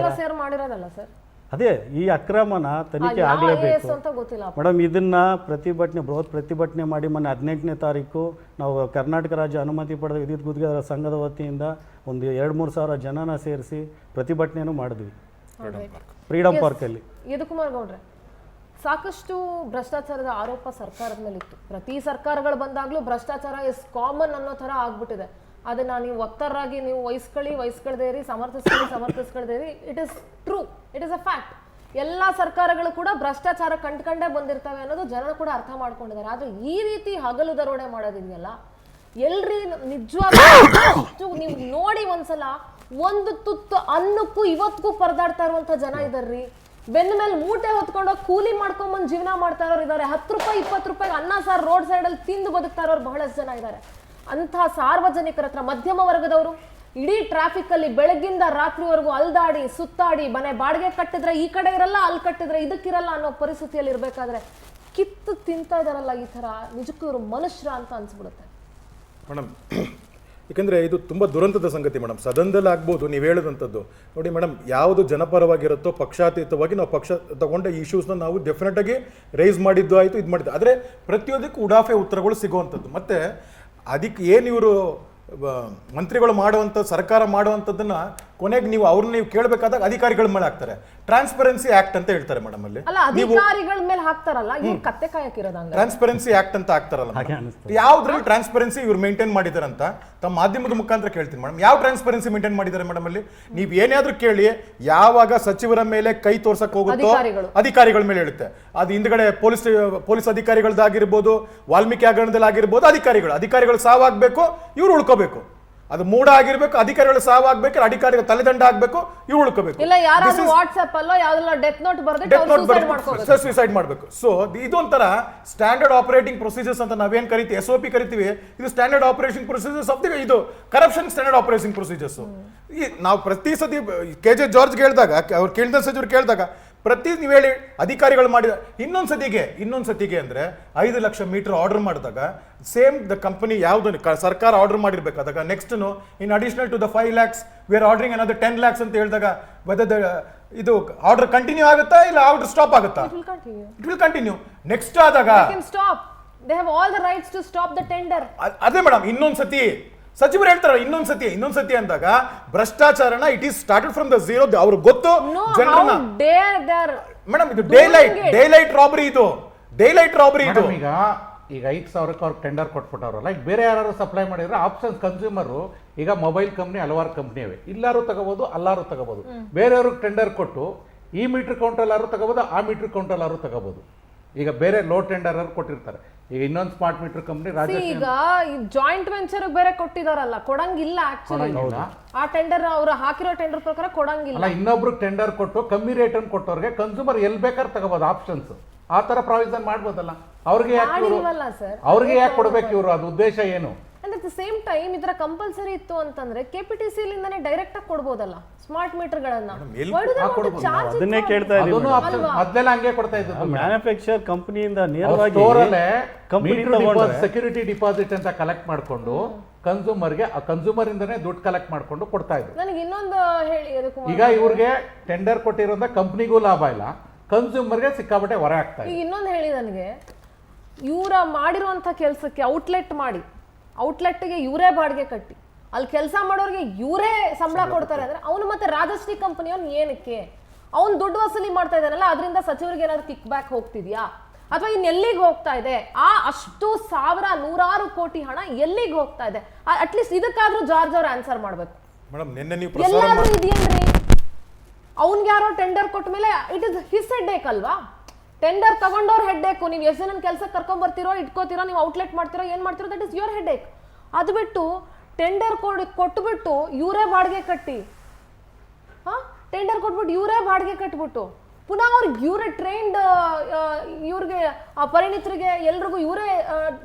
ಮಾಡಿರೋದಲ್ಲ ಸರ್. ಅದೇ ಈ ಅಕ್ರಮನ ತನಿಖೆ ಆಗಲೇಬೇಕು ಮೇಡಮ್. ಇದನ್ನ ಬೃಹತ್ ಪ್ರತಿಭಟನೆ ಮಾಡಿ ಮೊನ್ನೆ 18ನೇ ತಾರೀಕು ನಾವು ಕರ್ನಾಟಕ ರಾಜ್ಯ ಅನುಮತಿ ಪಡೆದ ವಿದ್ಯುತ್ ಗುತ್ತಿಗೆದಾರರ ಸಂಘದ ವತಿಯಿಂದ ಒಂದು 2-3 ಸಾವಿರ ಜನನ ಸೇರಿಸಿ ಪ್ರತಿಭಟನೆಯನ್ನು ಮಾಡಿದ್ವಿ ಫ್ರೀಡಮ್ ಪಾರ್ಕಲ್ಲಿ. ಯದುಕುಮಾರ್ ಗೌಡ್ರೆ, ಸಾಕಷ್ಟು ಭ್ರಷ್ಟಾಚಾರದ ಆರೋಪ ಸರ್ಕಾರದ ಮೇಲೆ ಇತ್ತು. ಪ್ರತಿ ಸರ್ಕಾರಗಳು ಬಂದಾಗ್ಲೂ ಭ್ರಷ್ಟಾಚಾರ ಇಸ್ ಕಾಮನ್ ಅನ್ನೋ ತರ ಆಗ್ಬಿಟ್ಟಿದೆ. ಅದನ್ನ ನೀವು ಒತ್ತರಾಗಿ ನೀವು ವಹಿಸ್ಕೊಳ್ದೇರಿ ಸಮರ್ಥಿಸ್ಕೊಳ್ದೇರಿ. It is true, it is a fact. ಎಲ್ಲ ಸರ್ಕಾರಗಳು ಕೂಡ ಭ್ರಷ್ಟಾಚಾರ ಕಂಡ್ಕಂಡೇ ಬಂದಿರ್ತವೆ ಅನ್ನೋದು ಜನ ಕೂಡ ಅರ್ಥ ಮಾಡ್ಕೊಂಡಿದ್ದಾರೆ. ಆದ್ರೆ ಈ ರೀತಿ ಹಗಲು ದರೋಡೆ ಮಾಡೋದಿದೆಯಲ್ಲ, ಎಲ್ರಿ ನಿಜವಾಗ್ಲೂ ನೀವು ನೋಡಿ ಒಂದ್ಸಲ, ಒಂದು ತುತ್ತು ಅನ್ನಕ್ಕೂ ಇವತ್ತಿಗೂ ಪರದಾಡ್ತಾ ಇರುವಂತ ಜನ ಇದಾರ್ರಿ. ಬೆನ್ನ ಮೇಲೆ ಮೂಟೆ ಹೊತ್ಕೊಂಡೋಗಿ ಕೂಲಿ ಮಾಡ್ಕೊಂಬಂದು ಜೀವನ ಮಾಡ್ತಾ ಇರೋರು ಇದ್ದಾರೆ. 10 ರೂಪಾಯಿ 20 ರೂಪಾಯಿ ಅನ್ನ ಸಾರು ರೋಡ್ ಸೈಡ್ ಅಲ್ಲಿ ತಿಂದು ಬದುಕ್ತಾ ಇರೋರು ಬಹಳಷ್ಟು ಜನ ಇದ್ದಾರೆ. ಅಂತಹ ಸಾರ್ವಜನಿಕರ ಹತ್ರ ಮಧ್ಯಮ ವರ್ಗದವರು ಇಡೀ ಟ್ರಾಫಿಕ್ ಅಲ್ಲಿ ಬೆಳಗ್ಗಿಂದ ರಾತ್ರಿವರೆಗೂ ಅಲ್ದಾಡಿ ಸುತ್ತಾಡಿ ಮನೆ ಬಾಡಿಗೆ ಕಟ್ಟಿದ್ರೆ ಈ ಕಡೆ ಇರಲ್ಲ, ಅಲ್ಲಿ ಕಟ್ಟಿದ್ರೆ ಇದಕ್ಕಿರಲ್ಲ ಅನ್ನೋ ಪರಿಸ್ಥಿತಿಯಲ್ಲಿ ಇರ್ಬೇಕಾದ್ರೆ ಕಿತ್ತು ತಿಂತಾ ಇದಾರಲ್ಲ, ಈ ತರ ನಿಜಕ್ಕೂ ಇವರು ಮನುಷ್ಯರ ಅಂತ ಅನ್ಸ್ಬಿಡುತ್ತೆ ಮೇಡಮ್. ಏಕೆಂದರೆ ಇದು ತುಂಬ ದುರಂತದ ಸಂಗತಿ ಮೇಡಮ್. ಸದನದಲ್ಲಿ ಆಗ್ಬೋದು ನೀವು ಹೇಳಿದಂಥದ್ದು. ನೋಡಿ ಮೇಡಮ್, ಯಾವುದು ಜನಪರವಾಗಿರುತ್ತೋ ಪಕ್ಷಾತೀತವಾಗಿ ನಾವು ಪಕ್ಷ ತಗೊಂಡ ಇಶ್ಯೂಸ್ನ ನಾವು ಡೆಫಿನೆಟಾಗಿ ರೈಸ್ ಮಾಡಿದ್ದು ಆಯಿತು, ಇದು ಮಾಡಿದ್ದು. ಆದರೆ ಪ್ರತಿಯೊಂದಕ್ಕೂ ಉಡಾಫೆ ಉತ್ತರಗಳು ಸಿಗುವಂಥದ್ದು. ಮತ್ತು ಅದಕ್ಕೆ ಏನು ಇವರು ಮಂತ್ರಿಗಳು ಮಾಡುವಂಥ ಸರ್ಕಾರ ಮಾಡುವಂಥದ್ದನ್ನು ಕೊನೆಗೆ ನೀವು ಅವ್ರನ್ನ ನೀವು ಕೇಳಬೇಕಾದಾಗ ಅಧಿಕಾರಿಗಳ ಮೇಲೆ ಹಾಕ್ತಾರೆ. ಟ್ರಾನ್ಸ್ಪರೆನ್ಸಿ ಆಕ್ಟ್ ಅಂತ ಹೇಳ್ತಾರೆ ಮೇಡಮ್. ಅಲ್ಲಿ ಅಧಿಕಾರಿಗಳ ಮೇಲೆ ಹಾಕ್ತಾರಲ್ಲ, ಕತ್ತೆ ಕಾಯಕ್ಕಿರೋದಂಗ ಟ್ರಾನ್ಸ್ಪರೆನ್ಸಿ ಆಕ್ಟ್ ಅಂತ ಹಾಕ್ತಾರಲ್ಲ, ಯಾವ್ದ್ರಲ್ಲಿ ಟ್ರಾನ್ಸ್ಪರೆನ್ಸಿ ಇವ್ರು ಮೇಂಟೈನ್ ಮಾಡಿದಾರೆ ಅಂತ ತಮ್ಮ ಮಾಧ್ಯಮದ ಮುಖಾಂತರ ಕೇಳ್ತೀನಿ ಮೇಡಮ್. ಯಾವ ಟ್ರಾನ್ಸ್ಪರೆನ್ಸಿ ಮೇಂಟೈನ್ ಮಾಡಿದ್ದಾರೆ ಮೇಡಮ್? ಅಲ್ಲಿ ನೀವು ಏನಾದ್ರೂ ಕೇಳಿ, ಯಾವಾಗ ಸಚಿವರ ಮೇಲೆ ಕೈ ತೋರ್ಸಕ್ ಹೋಗುತ್ತೋ ಅಧಿಕಾರಿಗಳ ಮೇಲೆ ಹೇಳುತ್ತೆ. ಅದು ಹಿಂದ್ಗಡೆ ಪೊಲೀಸ್ ಅಧಿಕಾರಿಗಳದ್ದಾಗಿರ್ಬೋದು, ವಾಲ್ಮೀಕಿ ಹಗರಣದಲ್ಲಿ ಆಗಿರ್ಬೋದು, ಅಧಿಕಾರಿಗಳು ಸಾವಾಗಬೇಕು, ಇವ್ರು ಉಳ್ಕೋಬೇಕು. ಅದು ಮೂಡ ಆಗಿರ್ಬೇಕು, ಅಧಿಕಾರಿಗಳು ಸಾವಾಗಬೇಕು, ಅಧಿಕಾರಿಗಳ ತಲೆದಂಡ ಆಗ್ಬೇಕು, ಇವ್ರು ಉಳ್ಕೋಬೇಕು. ಸೂಸೈಡ್ ಮಾಡಬೇಕು. ಸೊ ಇದೊಂಥರ ಸ್ಟ್ಯಾಂಡರ್ಡ್ ಆಪರೇಟಿಂಗ್ ಪ್ರೊಸೀಜರ್ಸ್ ಅಂತ ನಾವೇನ್ ಕರಿತೀವಿ, SOP ಕರಿತೀವಿ. ಇದು standard operation procedures of the ಇದು ಕರಪ್ಷನ್ ಸ್ಟ್ಯಾಂಡರ್ಡ್ ಆಪರೇಷನ್ ಪ್ರೊಸೀಜರ್ಸ್. ನಾವು ಪ್ರತಿ ಸತಿ KJ ಜಾರ್ಜ್ಗೆ ಹೇಳಿದಾಗ, ಅವ್ರು ಕೇಳಿದ ಸಚಿವರು ಕೇಳಿದಾಗ ಪ್ರತಿ ನೀವು ಹೇಳಿ ಅಧಿಕಾರಿಗಳು ಮಾಡಿದ ಇನ್ನೊಂದು ಸತಿಗೆ ಅಂದರೆ 5 ಲಕ್ಷ ಮೀಟರ್ ಆರ್ಡರ್ ಮಾಡಿದಾಗ ಸೇಮ್ ದ ಕಂಪನಿ ಯಾವುದು ಸರ್ಕಾರ ಆರ್ಡರ್ ಮಾಡಿರ್ಬೇಕಾದಾಗ next in additional to the 5 lakhs we are ordering another 10 lakhs ಅಂತ ಹೇಳಿದಾಗ ವೆದರ್ ಇದು ಆರ್ಡರ್ ಕಂಟಿನ್ಯೂ ಆಗುತ್ತಾ ಇಲ್ಲ ಆರ್ಡರ್ ಸ್ಟಾಪ್ ಆಗುತ್ತಾ? It will continue. ನೆಕ್ಸ್ಟ್ ಆದಾಗ they have all the rights to stop the tender. ಅದೇ ಮೇಡಮ್, ಇನ್ನೊಂದು ಸತಿ ಸಚಿವರು ಹೇಳ್ತಾರೆ ಇನ್ನೊಂದ್ಸತಿ ಅಂದಾಗ ಭ್ರಷ್ಟಾಚಾರನ it is started from the zero. ಅವ್ರಿಗೆ ಗೊತ್ತು ಜನರನ್ನ. ಮೇಡಮ್ ಇದು ಡೇಲೈಟ್ ರಾಬರಿ ಇದು. ಮೇಡಮ್ ಈಗ 5,000ಕ್ಕೆ ಅವ್ರಿಗೆ ಟೆಂಡರ್ ಕೊಟ್ಬಿಟ್ಟವ್ರಲ್ಲ, ಈಗ ಬೇರೆ ಯಾರು ಸಪ್ಲೈ ಮಾಡಿದ್ರೆ ಆಪ್ಷನ್ಸ್ ಕನ್ಸ್ಯೂಮರು, ಈಗ ಮೊಬೈಲ್ ಕಂಪ್ನಿ ಹಲವಾರು ಕಂಪ್ನಿ ಇವೆ, ಇಲ್ಲಾರು ತಗೋಬಹುದು ಅಲ್ಲಾರು ತಗೋಬಹುದು. ಬೇರೆಯವ್ರಿಗೆ ಟೆಂಡರ್ ಕೊಟ್ಟು ಈ ಮೀಟರ್ ಕೌಂಟಲ್ಲಾರು ತಗೋಬಹುದು, ಆ ಮೀಟರ್ ಕೌಂಟಲ್ಲಾರು ತಗೋಬಹುದು. ಈಗ ಬೇರೆ ಲೋ ಟೆಂಡರ್ ಕೊಟ್ಟಿರ್ತಾರೆ. ಈಗ ಇನ್ನೊಂದು ಸ್ಮಾರ್ಟ್ ಮೀಟರ್ ಕಂಪ್ನಿ ಈಗ ಜಾಯಿಂಟ್ ವೆಂಚರ್ ಬೇರೆ ಕೊಟ್ಟಿದಾರಲ್ಲ, ಕೊಡಂಗಿಲ್ಲ ಆಕ್ಚುಲಿ ಆ ಟೆಂಡರ್ ಅವ್ರು ಹಾಕಿರೋ ಟೆಂಡರ್ ಪ್ರಕಾರ ಕೊಡಂಗಿಲ್ಲ. ಅಲ್ಲ, ಇನ್ನೊಬ್ರು ಟೆಂಡರ್ ಕೊಟ್ಟು ಕಮ್ಮಿ ರೇಟ್ ಅನ್ನು ಕೊಟ್ಟವ್ರಿಗೆ ಕನ್ಸ್ಯೂಮರ್ ಎಲ್ಲಿ ಬೇಕಾದ್ರೆ ತಗೋಬಹುದು ಆಪ್ಷನ್ಸ್. ಆ ತರ ಪ್ರಾವಿಷನ್ ಮಾಡ್ಬೋದಲ್ಲ. ಅವ್ರಿಗೆ ಯಾಕೆ ಕೊಡ್ಬೇಕು ಇವರು? ಅದು ಉದ್ದೇಶ ಏನು? And at the same time ಇದರ ಕಂಪಲ್ಸರಿ ಇತ್ತು ಅಂತಂದ್ರೆ ಕೆಪಿಟಿಸಿ ಲಿಂದಾನೇ ಡೈರೆಕ್ಟ್ ಆಗಿ ಕೊಡ್ಬೋದಲ್ಲ ಸ್ಮಾರ್ಟ್ ಮೀಟರ್ ಗಳನ್ನ. ಅದನ್ನೇ ಕೇಳ್ತಾ ಇದ್ದೀವಿ. ಮೊದಲೆಲ್ಲ ಹಂಗೆ ಕೊಡ್ತಾ ಇದ್ದು. ಮ್ಯಾನುಫ್ಯಾಕ್ಚರ್ ಕಂಪನಿಯಿಂದ ನೇರವಾಗಿ ಸೆಕ್ಯೂರಿಟಿ ಡಿಪಾಸಿಟ್ ಅಂತ ಕಲೆಕ್ಟ್ ಮಾಡ್ಕೊಂಡು ಕನ್ಸ್ಯೂಮರ್ಗೆ, ಆ ಕನ್ಸ್ಯೂಮರ್ ಇಂದನೇ ದುಡ್ಡು ಕಲೆಕ್ಟ್ ಮಾಡ್ಕೊಂಡು ಕೊಡ್ತಾ ಇದ್ರು. ನನಗೆ ಇನ್ನೊಂದು ಹೇಳಿ, ಈಗ ಇವ್ರಿಗೆ ಟೆಂಡರ್ ಕೊಟ್ಟಿರೋದ್ರಿಂದ ಕಂಪ್ನಿಗೂ ಲಾಭ ಇಲ್ಲ, ಕನ್ಸ್ಯೂಮರ್ಗೆ ಸಿಕ್ಕಾಪಟ್ಟೆ ಹೊರ ಆಗ್ತಾ ಇದೆ. ಈಗ ಇನ್ನೊಂದು ಹೇಳಿ ನನಗೆ, ಇವರ ಮಾಡಿರುವಂತ ಕೆಲಸಕ್ಕೆ ಔಟ್ಲೆಟ್ ಮಾಡಿ, ಔಟ್ಲೆಟ್ಗೆ ಇವರೇ ಬಾಡಿಗೆ ಕಟ್ಟಿ, ಅಲ್ಲಿ ಕೆಲಸ ಮಾಡೋರಿಗೆ ಇವರೇ ಸಂಬಳ ಕೊಡ್ತಾರೆ ಅಂದ್ರೆ ಅವನು ಮತ್ತೆ ರಾಜಶ್ರೀ ಕಂಪನಿಯವನು ಏನಕ್ಕೆ ಅವ್ನು ದುಡ್ಡು ವಸೂಲಿ ಮಾಡ್ತಾ ಇದ್ದಾನಲ್ಲ, ಅದರಿಂದ ಸಚಿವರಿಗೆ ಏನಾದ್ರು ಕಿಕ್ ಬ್ಯಾಕ್ ಹೋಗ್ತಿದ್ಯಾ ಅಥವಾ ಇನ್ನೆಲ್ಲಿಗೆ ಹೋಗ್ತಾ ಇದೆ? ಆ ಅಷ್ಟು ನೂರಾರು ಕೋಟಿ ಹಣ ಎಲ್ಲಿಗೆ ಹೋಗ್ತಾ ಇದೆ? ಅಟ್ಲೀಸ್ಟ್ ಇದಕ್ಕಾದ್ರೂ ಜಾರ್ಜ್ ಅವ್ರು ಆನ್ಸರ್ ಮಾಡ್ಬೇಕು. ಎಲ್ಲಾದ್ರೂ ಇದೆಯೇನ್ರಿ? ಅವ್ನ್ಗೆ ಯಾರೋ ಟೆಂಡರ್ ಕೊಟ್ಟ ಮೇಲೆ ಇಟ್ ಇಸ್ ಹಿಸ್ ಹೆಡ್ಡೇಕ್ ಅಲ್ವಾ? ಟೆಂಡರ್ ತಗೊಂಡವ್ರ ಹೆಡ್ಡೇಕು. ನೀವು ಎಷ್ಟು ಜನ ಕೆಲಸಕ್ಕೆ ಕರ್ಕೊಂಡ್ ಬರ್ತಿರೋ, ಇಟ್ಕೋತಿರೋ, ನೀವು ಔಟ್ಲೆಟ್ ಮಾಡ್ತಿರೋ, ಏನ್ ಮಾಡ್ತಿರೋ, ದಟ್ ಇಸ್ ಯುವರ್ ಹೆಡ್ಡೇಕ್. ಅದು ಬಿಟ್ಟು ಟೆಂಡರ್ ಕೊಟ್ಬಿಟ್ಟು ಇವರೇ ಬಾಡಿಗೆ ಕಟ್ಟಿ, ಟೆಂಡರ್ ಕೊಟ್ಬಿಟ್ಟು ಇವರೇ ಬಾಡಿಗೆ ಕಟ್ಬಿಟ್ಟು ಪುನಃ ಅವ್ರಿಗೆ ಇವರೇ ಟ್ರೈನ್ಡ್, ಇವ್ರಿಗೆ ಪರಿಣಿತರಿಗೆ ಎಲ್ರಿಗೂ ಇವರೇ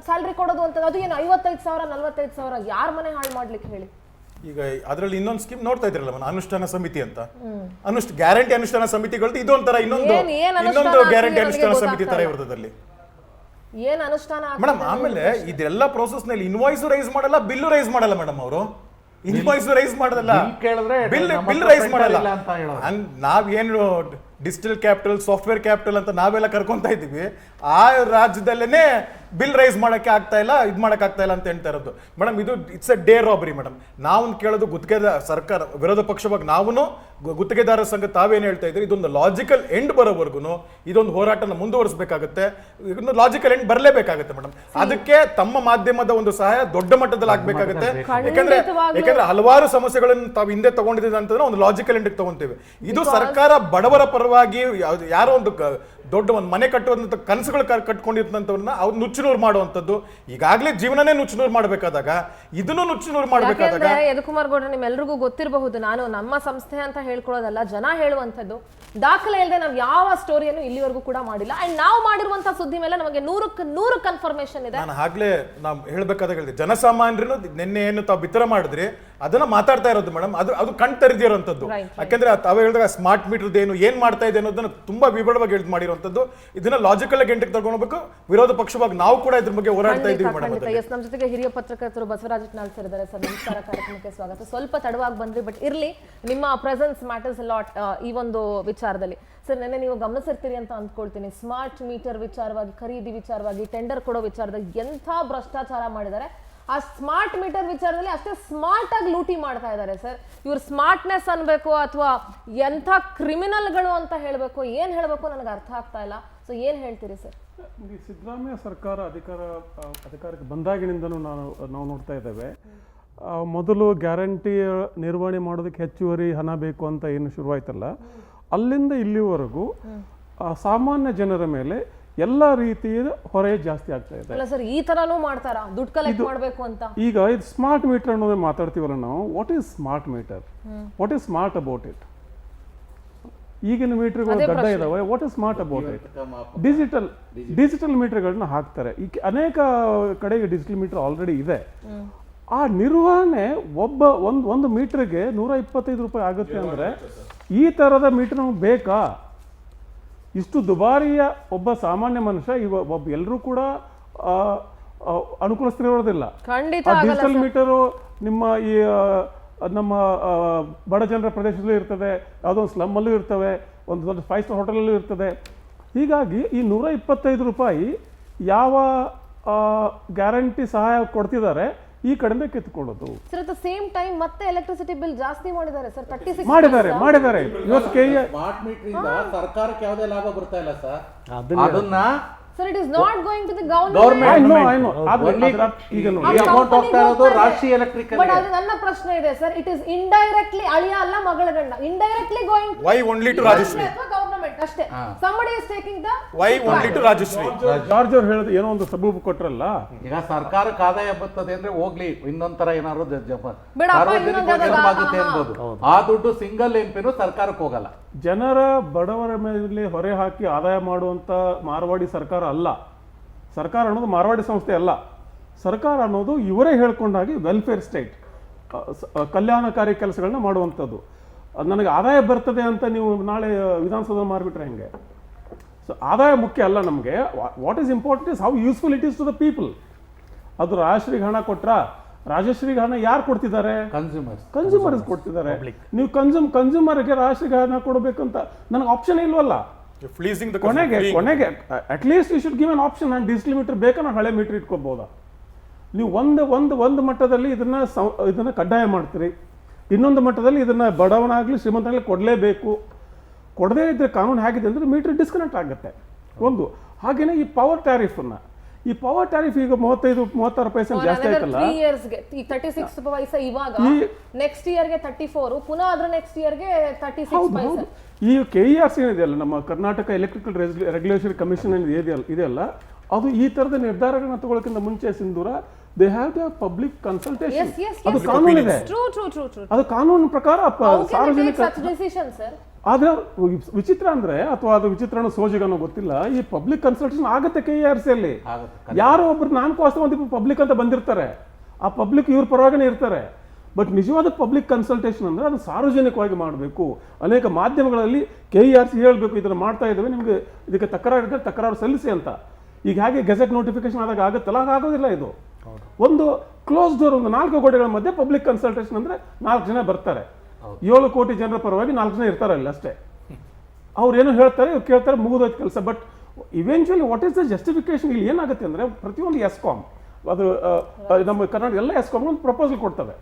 ಸ್ಯಾಲ್ರಿ ಕೊಡೋದು ಅಂತ. ಅದು ಏನು 55,000 45,000 ಯಾರ ಮನೆ ಹಾಳು ಮಾಡ್ಲಿಕ್ಕೆ ಹೇಳಿ? ಈಗ ಅದರಲ್ಲಿ ಇನ್ನೊಂದು ಸ್ಕೀಮ್ ನೋಡ್ತಾ ಇದ್ರಲ್ಲ, ಅನುಷ್ಠಾನ ಸಮಿತಿ ಅಂತ, ಗ್ಯಾರಂಟಿ ಅನುಷ್ಠಾನ ಸಮಿತಿಗಳು ಇದೊಂಥರ ಇನ್ನೊಂದು ಗ್ಯಾರಂಟಿ ಅನುಷ್ಠಾನ ಸಮಿತಿ ತರ ಇರ್ತದಲ್ಲಿ ಏನ್ ಅನುಷ್ಠಾನ ಮೇಡಮ್. ಆಮೇಲೆ ಇದೆಲ್ಲ ಪ್ರೋಸೆಸ್ ನಲ್ಲಿ ಇನ್ವಾಯ್ಸ್ ರೈಸ್ ಮಾಡಲ್ಲ, ಬಿಲ್ ರೈಸ್ ಮಾಡಲ್ಲ ಮೇಡಮ್. ಅವರು ಇನ್ವಾಯ್ಸ್ ರೈಸ್ ಮಾಡಲ್ಲ, ಬಿಲ್ ರೈಸ್ ಮಾಡಲ್ಲ. ನಾವೇನು ಡಿಜಿಟಲ್ ಕ್ಯಾಪಿಟಲ್, ಸಾಫ್ಟ್ವೇರ್ ಕ್ಯಾಪಿಟಲ್ ಅಂತ ನಾವೆಲ್ಲ ಕರ್ಕೊಂತ ಇದ್ದೀವಿ, ಆ ರಾಜ್ಯದಲ್ಲೇನೆ ಬಿಲ್ ರೈಸ್ ಮಾಡಕ್ಕೆ ಆಗ್ತಾ ಇಲ್ಲ, ಇದು ಮಾಡಕ್ ಆಗ್ತಾ ಇಲ್ಲ ಅಂತ ಹೇಳ್ತಾ ಇರೋದು ಮೇಡಮ್. ಇದು it's a day robbery madam. ನಾವು ಕೇಳೋದು ಗುತ್ತಿಗೆದಾರ ಸರ್ಕಾರ, ವಿರೋಧ ಪಕ್ಷವಾಗಿ ನಾವು ಗುತ್ತಿಗೆದಾರರ ಸಂಘ ತಾವೇನು ಹೇಳ್ತಾ ಇದ್ರಿ, ಇದೊಂದು ಲಾಜಿಕಲ್ ಎಂಡ್ ಬರೋವರೆಗೂ ಇದೊಂದು ಹೋರಾಟನ ಮುಂದುವರಿಸಬೇಕಾಗುತ್ತೆ. ಇದೊಂದು ಲಾಜಿಕಲ್ ಎಂಡ್ ಬರಲೇಬೇಕಾಗುತ್ತೆ ಮೇಡಮ್. ಅದಕ್ಕೆ ತಮ್ಮ ಮಾಧ್ಯಮದ ಒಂದು ಸಹಾಯ ದೊಡ್ಡ ಮಟ್ಟದಲ್ಲಿ ಆಗ್ಬೇಕಾಗುತ್ತೆ. ಯಾಕಂದ್ರೆ ಹಲವಾರು ಸಮಸ್ಯೆಗಳನ್ನು ತಾವು ಹಿಂದೆ ತಗೊಂಡಿದ್ದೀವಿ ಅಂತಂದ್ರೆ ಒಂದು ಲಾಜಿಕಲ್ ಎಂಡ್ ತಗೊಂತೀವಿ. ಇದು ಸರ್ಕಾರ ಬಡವರ ಪರವಾಗಿ ಯಾರೋ ಒಂದು ದೊಡ್ಡ ಒಂದು ಮನೆ ಕಟ್ಟುವಂತ ಕನಸುಗಳು ಕಟ್ಕೊಂಡಿರ್ತಂಥವ್ರನ್ನ ಅವ್ರು ನುಚ್ಚುನೂರು ಮಾಡುವಂಥದ್ದು. ಈಗಾಗಲೇ ಜೀವನನೇ ನುಚ್ಚುನೂರು ಮಾಡಬೇಕಾದಾಗ ಇದನ್ನು ನುಚ್ಚುನೂರು ಮಾಡಬೇಕಾದಾಗ, ಯದುಕುಮಾರ್ ಗೌಡ್ರ ನಿಮ್ಮೆಲ್ರಿಗೂ ಗೊತ್ತಿರಬಹುದು, ನಾನು ನಮ್ಮ ಸಂಸ್ಥೆ ಅಂತ ಹೇಳ್ಕೊಳ್ಳೋದಲ್ಲ, ಜನ ಹೇಳುವಂಥದ್ದು. ದಾಖಲೆ ಇಲ್ಲದೆ ನಾವು ಯಾವ ಸ್ಟೋರಿಯನ್ನು ಇಲ್ಲಿವರೆಗೂ ಕೂಡ ಮಾಡಿಲ್ಲ. ಅಂಡ್ ನಾವು ಮಾಡಿರುವಂತಹ ಸುದ್ದಿ ಮೇಲೆ ನಮಗೆ 100% ಕನ್ಫರ್ಮೇಶನ್ ಇದೆ. ನಾನು ಆಗ್ಲೇ ನಾವು ಹೇಳ್ಬೇಕಾದಾಗ ಹೇಳಿದೆ, ಜನಸಾಮಾನ್ಯರು ನಿನ್ನೆ ಏನು ತಾವು ಬಿತ್ತರ ಮಾಡಿದ್ರಿ ಅದನ್ನ ಮಾತಾಡ್ತಾ ಇರೋದು ಮೇಡಮ್. ಅದು ಕಣ್ ತೆರೆದಿರೋಂಥದ್ದು. ಯಾಕಂದ್ರೆ ತಾವು ಹೇಳಿದಾಗ ಸ್ಮಾರ್ಟ್ ಮೀಟರ್ ಏನು ಏನ್ ಮಾಡ್ತಾ ಇದೆ ಅನ್ನೋದನ್ನ ತುಂಬಾ ವಿವರವಾಗಿ ಹೇಳಿದ್ ಮಾಡಿರುವಂತದ್ದು. ಇದನ್ನ ಲಾಜಿಕಲ್ ಗಂಟೆಗೆ ತಗೊಂಡೋಗ್ಬೇಕು. ವಿರೋಧ ಪಕ್ಷವಾಗಿ ನಾವು ಕೂಡ ಇದ್ರ ಬಗ್ಗೆ ಹೋರಾಡ್ತಾ ಇದ್ದೀವಿ ಮೇಡಮ್. ನಮ್ಮ ಜೊತೆಗೆ ಹಿರಿಯ ಪತ್ರಕರ್ತರು ಬಸವರಾಜ್ ಇಟ್ನಾಳ್ ಸರ್ ಇದ್ದಾರೆ. ಸರ್ ನಮಸ್ಕಾರ, ಕಾರ್ಯಕ್ರಮಕ್ಕೆ ಸ್ವಾಗತ. ಸ್ವಲ್ಪ ತಡವಾಗಿ ಬಂದ್ರಿ, ಬಟ್ ಇರ್ಲಿ, ನಿಮ್ಮ ಪ್ರೆಸೆನ್ಸ್ ಮ್ಯಾಟರ್ಸ್ ಲಾಟ್ ಈ ಒಂದು ವಿಚಾರದಲ್ಲಿ. ಸರ್, ನೆನ್ನೆ ನೀವು ಗಮನಿಸಿರ್ತೀರಿ ಅಂತ ಅಂದ್ಕೊಳ್ತೀನಿ, ಸ್ಮಾರ್ಟ್ ಮೀಟರ್ ವಿಚಾರವಾಗಿ, ಖರೀದಿ ವಿಚಾರವಾಗಿ, ಟೆಂಡರ್ ಕೊಡೋ ವಿಚಾರದಲ್ಲಿ ಎಂಥ ಭ್ರಷ್ಟಾಚಾರ ಮಾಡಿದ್ದಾರೆ. ಆ ಸ್ಮಾರ್ಟ್ ಮೀಟರ್ ವಿಚಾರದಲ್ಲಿ ಅಷ್ಟೇ ಸ್ಮಾರ್ಟ್ ಆಗಿ ಲೂಟಿ ಮಾಡ್ತಾ ಇದ್ದಾರೆ ಸರ್. ಇವ್ರ ಸ್ಮಾರ್ಟ್ನೆಸ್ ಅನ್ಬೇಕು ಅಥವಾ ಎಂಥ ಕ್ರಿಮಿನಲ್ಗಳು ಅಂತ ಹೇಳಬೇಕು, ಏನ್ ಹೇಳಬೇಕು ನನಗೆ ಅರ್ಥ ಆಗ್ತಾ ಇಲ್ಲ. ಸೊ ಏನ್ ಹೇಳ್ತೀರಿ ಸರ್? ಈ ಸಿದ್ದರಾಮಯ್ಯ ಸರ್ಕಾರ ಅಧಿಕಾರಕ್ಕೆ ಬಂದಾಗಿನಿಂದನೂ ನಾವು ನೋಡ್ತಾ ಇದ್ದೇವೆ. ಮೊದಲು ಗ್ಯಾರಂಟಿ ನಿರ್ವಹಣೆ ಮಾಡೋದಕ್ಕೆ ಹೆಚ್ಚುವರಿ ಹಣ ಬೇಕು ಅಂತ ಏನು ಶುರುವಾಯ್ತಲ್ಲ, ಅಲ್ಲಿಂದ ಇಲ್ಲಿವರೆಗೂ ಸಾಮಾನ್ಯ ಜನರ ಮೇಲೆ ಎಲ್ಲ ರೀತಿಯ ಹೊರೆ ಜಾಸ್ತಿ ಆಗ್ತಾ ಇದೆ. ಅಲ್ಲ ಸರ್, ಈ ತರನೂ ಮಾಡ್ತಾರಾ ದುಡ್ಡು ಕಲೆಕ್ಟ್ ಮಾಡಬೇಕು ಅಂತ? ಈಗ ಇದು ಸ್ಮಾರ್ಟ್ ಮೀಟರ್ ಅನ್ನೋದು ಮಾತಾಡ್ತೀವಲ್ಲ ನಾವು, what is smart meter? What is smart about it? ಈಗಿನ ಮೀಟರ್ಗಳು ಗಡ್ಡ ಇದಾವೆ, what is smart about it? Digital ಮೀಟರ್ಗಳನ್ನ ಹಾಕ್ತಾರೆ. ಈಗ ಅನೇಕ ಕಡೆಗೆ ಡಿಜಿಟಲ್ ಮೀಟರ್ ಆಲ್ರೆಡಿ ಇದೆ. ಆ ನಿರ್ವಹಣೆ ಒಂದು ಮೀಟರ್ಗೆ 125 ರೂಪಾಯಿ ಆಗುತ್ತೆ ಅಂದ್ರೆ ಈ ತರದ ಮೀಟರ್ ನಮ್ಗೆ ಬೇಕಾ? ಇಷ್ಟು ದುಬಾರಿಯ ಒಬ್ಬ ಸಾಮಾನ್ಯ ಮನುಷ್ಯ ಎಲ್ಲರೂ ಕೂಡ ಅನುಕೂಲಿಸ್ತಿರೋದಿಲ್ಲ. ಡಿಜಿಟಲ್ ಮೀಟರು ನಮ್ಮ ಬಡ ಜನರ ಪ್ರದೇಶದಲ್ಲೂ ಇರ್ತದೆ, ಯಾವುದೋ ಒಂದು ಸ್ಲಮ್ಮಲ್ಲೂ ಇರ್ತವೆ, ಒಂದು ದೊಡ್ಡ 5 ಸ್ಟಾರ್ ಹೋಟೆಲಲ್ಲೂ ಇರ್ತದೆ. ಹೀಗಾಗಿ ಈ 125 ರೂಪಾಯಿ ಯಾವ ಗ್ಯಾರಂಟಿ ಸಹಾಯ ಕೊಡ್ತಿದ್ದಾರೆ, ಈ ಕಡೆಯಿಂದ ಕಿತ್ಕೊಳ್ಳೋದು. Sir at the same time ಮತ್ತೆ ಎಲೆಕ್ಟ್ರಿಸಿಟಿ ಬಿಲ್ ಜಾಸ್ತಿ ಮಾಡಿದ್ದಾರೆ ಸರ್, 36 ಮಾಡಿದ್ದಾರೆ ಇವತ್ತು ಸ್ಮಾರ್ಟ್ ಮೀಟರ್ ಇಂದ ಸರ್ಕಾರಕ್ಕೆ ಯಾವುದೇ ಲಾಭ ಬರ್ತಾ ಇಲ್ಲ ಸರ್. ಅದನ್ನ sir it is not going to the government. ಈಗ ನೋಡಿ ಈ ಅಮೌಂಟ್ ಹೋಗ್ತಾ ಇರೋದು ರಾಷ್ಟ್ರೀಯ ಎಲೆಕ್ಟ್ರಿಕಲ್. ಬಟ್ ಅದು ನನ್ನ ಪ್ರಶ್ನೆ ಇದೆ ಸರ್, ಇಟ್ ಇಸ್ ಇಂಡೈರೆಕ್ಟ್ಲಿ ಅಳಿಯ ಅಲ್ಲ ಮಗಳ ಗಂಡ, indirectly going why only to Rajashree, government ಅಷ್ಟೇ. somebody is taking the why only to Rajashree. George ಅವ್ರು ಹೇಳಿದ್ರು ಏನೋ ಒಂದು ಸಬೂಬು ಕೊಟ್ರಲ್ಲ, ಈಗ ಸರ್ಕಾರಕ್ಕೆ ಆದಾಯ ಬರ್ತದೆ ಅಂದ್ರೆ ಹೋಗ್ಲಿ, ಇನ್ನೊಂದರ ಏನಾದ್ರು ಬಿಡಪ್ಪ, ಸಾರ್ವಜನಿಕವಾಗಿ ಆಗುತ್ತೆ ಅನ್ಬೋದು. ಆ ದುಡ್ಡು ಸಿಂಗಲ್ ಎಂಪಿನೂ ಸರ್ಕಾರಕ್ಕೆ ಹೋಗಲ್ಲ. ಜನರ ಬಡವರ ಮೇಲೆ ಹೊರೆ ಹಾಕಿ ಆದಾಯ ಮಾಡುವಂತ ಮಾರ್ವಾಡಿ ಸರ್ಕಾರ ಅಲ್ಲ. ಸರ್ಕಾರ ಅನ್ನೋದು ಮಾರ್ವಾಡಿ ಸಂಸ್ಥೆ ಅಲ್ಲ. ಸರ್ಕಾರ ಅನ್ನೋದು ಇವರೇ ಹೇಳ್ಕೊಂಡಾಗಿ ವೆಲ್ಫೇರ್ ಸ್ಟೇಟ್, ಕಲ್ಯಾಣಕಾರಿ ಕೆಲಸಗಳನ್ನ ಮಾಡುವಂಥದ್ದು. ನನಗೆ ಆದಾಯ ಬರ್ತದೆ ಅಂತ ನೀವು ನಾಳೆ ವಿಧಾನಸೌಧ ಮಾರ್ಬಿಟ್ರೆ ಹೆಂಗೆ? ಸೊ ಆದಾಯ ಮುಖ್ಯ ಅಲ್ಲ ನಮಗೆ. What is important is how useful it is to the people. ಅದು ರಾಜಶ್ರೀಗೆ ಹಣ ಕೊಟ್ರ, ರಾಜಶ್ರೀಗೆ ಹಣ ಯಾರು ಕೊಡ್ತಿದ್ದಾರೆ? ಕನ್ಸ್ಯೂಮರ್ಸ್ ಕೊಡ್ತಿದ್ದಾರೆ. ನೀವು ಕನ್ಸ್ಯೂಮರ್ಗೆ ರಾಜಶ್ರೀಗೆ ಹಣ ಕೊಡಬೇಕಂತ ನನಗೆ ಆಪ್ಷನ್ ಇಲ್ವಲ್ಲ. ಕೊನೆಗೆ at least you should give an option. ನಾನು ಡಿಜಿಟಲ್ ಮೀಟರ್ ಬೇಕಾ, ನಾನು ಹಳೆ ಮೀಟರ್ ಇಟ್ಕೋಬೋದಾ? ನೀವು ಒಂದು ಮಟ್ಟದಲ್ಲಿ ಇದನ್ನ ಕಡ್ಡಾಯ ಮಾಡ್ತೀರಿ, ಇನ್ನೊಂದು ಮಟ್ಟದಲ್ಲಿ ಇದನ್ನ ಬಡವನಾಗ್ಲಿ ಶ್ರೀಮಂತನಾಗ್ಲಿ ಕೊಡಲೇಬೇಕು. ಕೊಡದೇ ಇದ್ರೆ ಕಾನೂನು ಹೇಗಿದೆ ಅಂದ್ರೆ ಮೀಟರ್ ಡಿಸ್ಕನೆಕ್ಟ್ ಆಗುತ್ತೆ ಒಂದು. ಹಾಗೇನೆ ಈ ಪವರ್ ಟ್ಯಾರಿಫ್ ಈಗ 35-36% ಜಾಸ್ತಿ ಆಯ್ತಲ್ಲ. 3 ಇಯರ್ಸ್ಗೆ 36 ಪೈಸೆ ಇವಾಗ, ನೆಕ್ಸ್ಟ್ ಇಯರ್ಗೆ 34, ಪುನಃ ಅದ್ರ ನೆಕ್ಸ್ಟ್ ಇಯರ್ಗೆ 36 ಪೈಸೆ. ಈ KERC ಏನಿದೆಯಲ್ಲ, ನಮ್ಮ ಕರ್ನಾಟಕ ಎಲೆಕ್ಟ್ರಿಕಲ್ ರೆಗ್ಯುಲೇಷನ್ ಕಮಿಷನ್ ಇದೆಯಲ್ಲ, ಅದು ಈ ತರದ ನಿರ್ಧಾರಗಳನ್ನ ತಗೊಳ್ಳೋಕ್ಕಿಂತ ಮುಂಚೆ ಸಿಂಧೂರ they have to have public consultation. ಅದು ಕಾನೂನಿದೆ, ಅದು ಕಾನೂನು ಪ್ರಕಾರ ಸಾರ್ವಜನಿಕ. ಆದ್ರೆ ವಿಚಿತ್ರ ಅಂದ್ರೆ, ಅಥವಾ ಅದು ವಿಚಿತ್ರನೋ ಸೋಜಿಗನೋ ಗೊತ್ತಿಲ್ಲ, ಈ ಪಬ್ಲಿಕ್ ಕನ್ಸಲ್ಟೇಷನ್ ಆಗುತ್ತೆ KERC ಅಲ್ಲಿ. ಯಾರೋ ಒಬ್ರು ನಾಮಕಾವಾಸ್ತೆ ಪಬ್ಲಿಕ್ ಅಂತ ಬಂದಿರ್ತಾರೆ, ಆ ಪಬ್ಲಿಕ್ ಇವ್ರ ಪರವಾಗಿನೇ ಇರ್ತಾರೆ. ಬಟ್ ನಿಜವಾದ ಪಬ್ಲಿಕ್ ಕನ್ಸಲ್ಟೇಷನ್ ಅಂದ್ರೆ ಅದು ಸಾರ್ವಜನಿಕವಾಗಿ ಮಾಡಬೇಕು. ಅನೇಕ ಮಾಧ್ಯಮಗಳಲ್ಲಿ KERC ಹೇಳಬೇಕು, ಇದನ್ನ ಮಾಡ್ತಾ ಇದ್ದೇವೆ, ನಿಮ್ಗೆ ಇದಕ್ಕೆ ತಕರಾರು ಇದ್ದರೆ ತಕರಾರು ಸಲ್ಲಿಸಿ ಅಂತ. ಈಗ ಹಾಗೆ ಗೆಜೆಟ್ ನೋಟಿಫಿಕೇಶನ್ ಆದಾಗ ಆಗುತ್ತಲ್ಲ, ಹಾಗಾಗೋದಿಲ್ಲ. ಇದು ಒಂದು ಕ್ಲೋಸ್ ಡೋರ್, ಒಂದು 4 ಗೋಡೆಗಳ ಮಧ್ಯೆ ಪಬ್ಲಿಕ್ ಕನ್ಸಲ್ಟೇಷನ್ ಅಂದ್ರೆ 4 ಜನ ಬರ್ತಾರೆ, 7 ಕೋಟಿ ಜನರ ಪರವಾಗಿ 4 ಜನ ಇರ್ತಾರೆ ಅಲ್ಲಿ ಅಷ್ಟೇ. ಅವ್ರು ಏನೋ ಹೇಳ್ತಾರೆ, ಇವ್ರು ಕೇಳ್ತಾರೆ, ಮುಗಿದೋಯ್ತು ಕೆಲಸ. But eventually what is the justification? ಇಲ್ಲಿ ಏನಾಗುತ್ತೆ ಅಂದ್ರೆ, ಪ್ರತಿಯೊಂದು ಎಸ್ಕಾಮ್, ಅದು ನಮ್ಮ ಕರ್ನಾಟಕ ಎಲ್ಲ ಎಸ್ಕಾಮ್ ಒಂದು ಪ್ರಪೋಸಲ್ ಕೊಡ್ತವೆ,